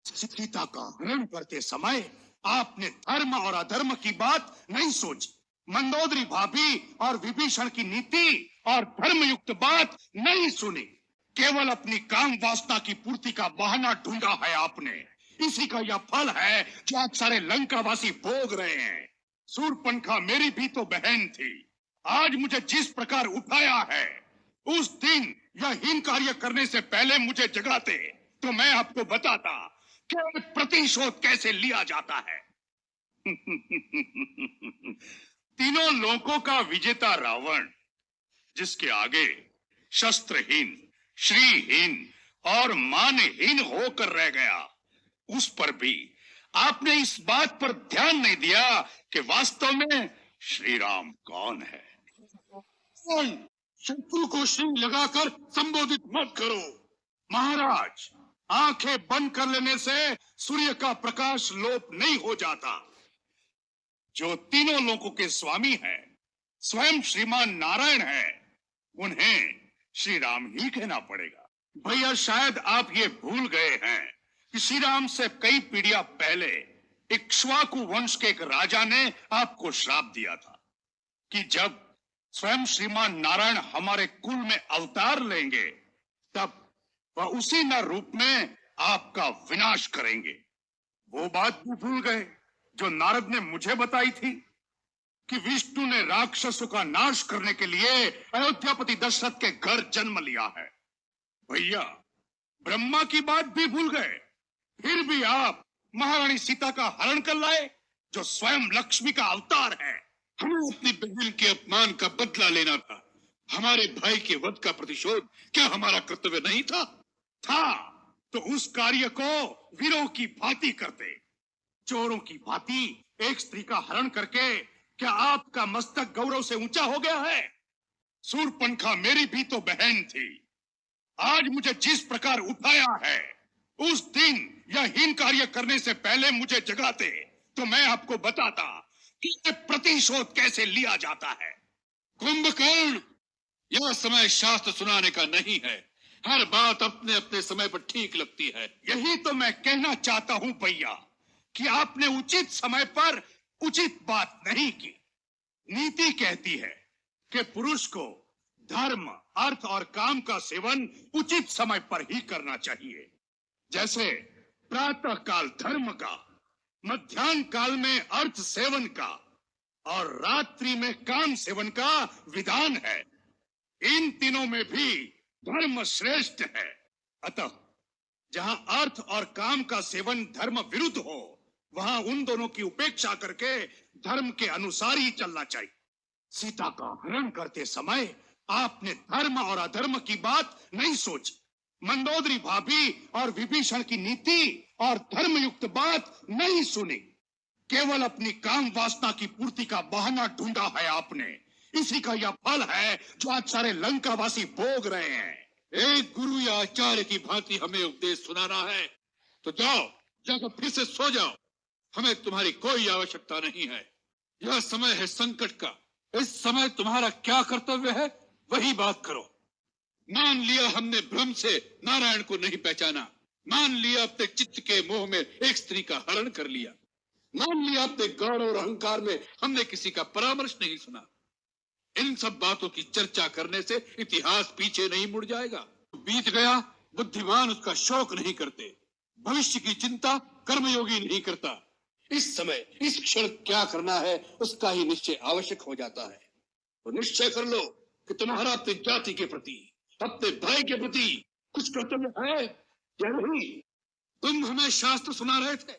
सीता का हरण करते समय आपने धर्म और अधर्म की बात नहीं सोची। मंदोदरी भाभी और विभीषण की नीति और धर्मयुक्त बात नहीं सुनी। केवल अपनी काम वासना की पूर्ति का बहाना ढूंढा है आपने। इसी का यह फल है जो आप सारे लंकावासी भोग रहे हैं। सूर्पणखा मेरी भी तो बहन थी। आज मुझे जिस प्रकार उठाया है, उस दिन यह हीन कार्य करने से पहले मुझे जगाते तो मैं आपको बताता कि प्रतिशोध कैसे लिया जाता है। तीनों लोकों का विजेता रावण, जिसके आगे शस्त्रहीन, श्रीहीन और मानहीन होकर रह गया, उस पर भी आपने इस बात पर ध्यान नहीं दिया कि वास्तव में श्री राम कौन है। शत्रु को श्री लगाकर संबोधित मत करो। महाराज, आंखें बंद कर लेने से सूर्य का प्रकाश लोप नहीं हो जाता। जो तीनों लोकों के स्वामी हैं, स्वयं श्रीमान नारायण है, उन्हें श्री राम ही कहना पड़ेगा। भैया, शायद आप ये भूल गए हैं कि श्री राम से कई पीढ़ियां पहले इक्ष्वाकु वंश के एक राजा ने आपको श्राप दिया था कि जब स्वयं श्रीमान नारायण हमारे कुल में अवतार लेंगे, तब वह उसी न रूप में आपका विनाश करेंगे। वो बात भी भूल गए जो नारद ने मुझे बताई थी कि विष्णु ने राक्षसों का नाश करने के लिए अयोध्यापति दशरथ के घर जन्म लिया है। भैया, ब्रह्मा की बात भी भूल गए। फिर भी आप महारानी सीता का हरण कर लाए, जो स्वयं लक्ष्मी का अवतार है। हमें अपनी बहन के अपमान का बदला लेना था। हमारे भाई के वध का प्रतिशोध क्या हमारा कर्तव्य नहीं था? तो उस कार्य को वीरों की भांति करते। चोरों की भांति एक स्त्री का हरण करके क्या आपका मस्तक गौरव से ऊंचा हो गया है? सूर्पणखा मेरी भी तो बहन थी। आज मुझे जिस प्रकार उठाया है, उस दिन यह हीन कार्य करने से पहले मुझे जगाते तो मैं आपको बताता कि प्रतिशोध कैसे लिया जाता है। कुंभकर्ण, यह समय शास्त्र सुनाने का नहीं है। हर बात अपने अपने समय पर ठीक लगती है। यही तो मैं कहना चाहता हूं भैया कि आपने उचित समय पर उचित बात नहीं की। नीति कहती है कि पुरुष को धर्म, अर्थ और काम का सेवन उचित समय पर ही करना चाहिए। जैसे प्रातः काल धर्म का, मध्याह्न काल में अर्थ सेवन का और रात्रि में काम सेवन का विधान है। इन तीनों में भी धर्म श्रेष्ठ है। अतः जहां अर्थ और काम का सेवन धर्म विरुद्ध हो, वहां उन दोनों की उपेक्षा करके धर्म के अनुसार ही चलना चाहिए। सीता का हरण करते समय आपने धर्म और अधर्म की बात नहीं सोची। मंदोदरी भाभी और विभीषण की नीति और धर्मयुक्त बात नहीं सुनी। केवल अपनी काम वासना की पूर्ति का बहाना ढूंढा है आपने। इसी का यह फल है जो आज सारे लंकावासी भोग रहे हैं। एक गुरु या आचार्य की भांति हमें उपदेश सुनाना है तो जाओ, जाकर फिर से सो जाओ। हमें तुम्हारी कोई आवश्यकता नहीं है। यह समय है संकट का। इस समय तुम्हारा क्या कर्तव्य है, वही बात करो। मान लिया हमने भ्रम से नारायण को नहीं पहचाना। मान लिया अपने चित्त के मोह में एक स्त्री का हरण कर लिया। मान लिया अपने गौरव और अहंकार में हमने किसी का परामर्श नहीं सुना। इन सब बातों की चर्चा करने से इतिहास पीछे नहीं मुड़ जाएगा। बीत गया, बुद्धिमान उसका शोक नहीं करते। भविष्य की चिंता कर्मयोगी नहीं करता। इस समय, इस क्षण क्या करना है, उसका ही निश्चय आवश्यक हो जाता है। तो निश्चय कर लो कि तुम्हारा अपनी जाति के प्रति, अपने भाई के प्रति कुछ कर्तव्य है या नहीं। तुम हमें शास्त्र सुना रहे थे।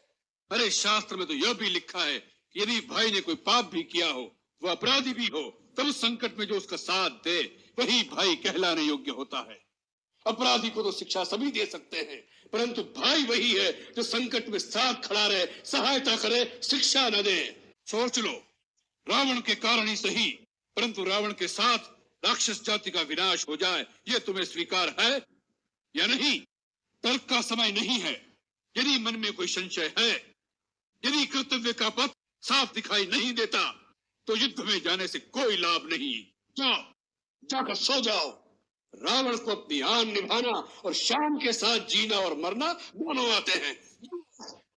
अरे, शास्त्र में तो यह भी लिखा है कि यदि भाई ने कोई पाप भी किया हो, वह अपराधी भी हो, तब उस संकट में जो उसका साथ दे, वही भाई कहलाने योग्य होता है। अपराधी को तो शिक्षा सभी दे सकते हैं, परंतु भाई वही है जो संकट में साथ खड़ा रहे, सहायता करे, शिक्षा न दे। सोच लो, रावण के कारण ही सही, परंतु रावण के साथ राक्षस जाति का विनाश हो जाए, यह तुम्हें स्वीकार है या नहीं? तर्क का समय नहीं है। यदि मन में कोई संशय है, यदि कर्तव्य का पथ साफ दिखाई नहीं देता, तो युद्ध में जाने से कोई लाभ नहीं। जाओ, जाकर सो जाओ। रावण को अपनी आन निभाना और शान के साथ जीना और मरना दोनों आते हैं।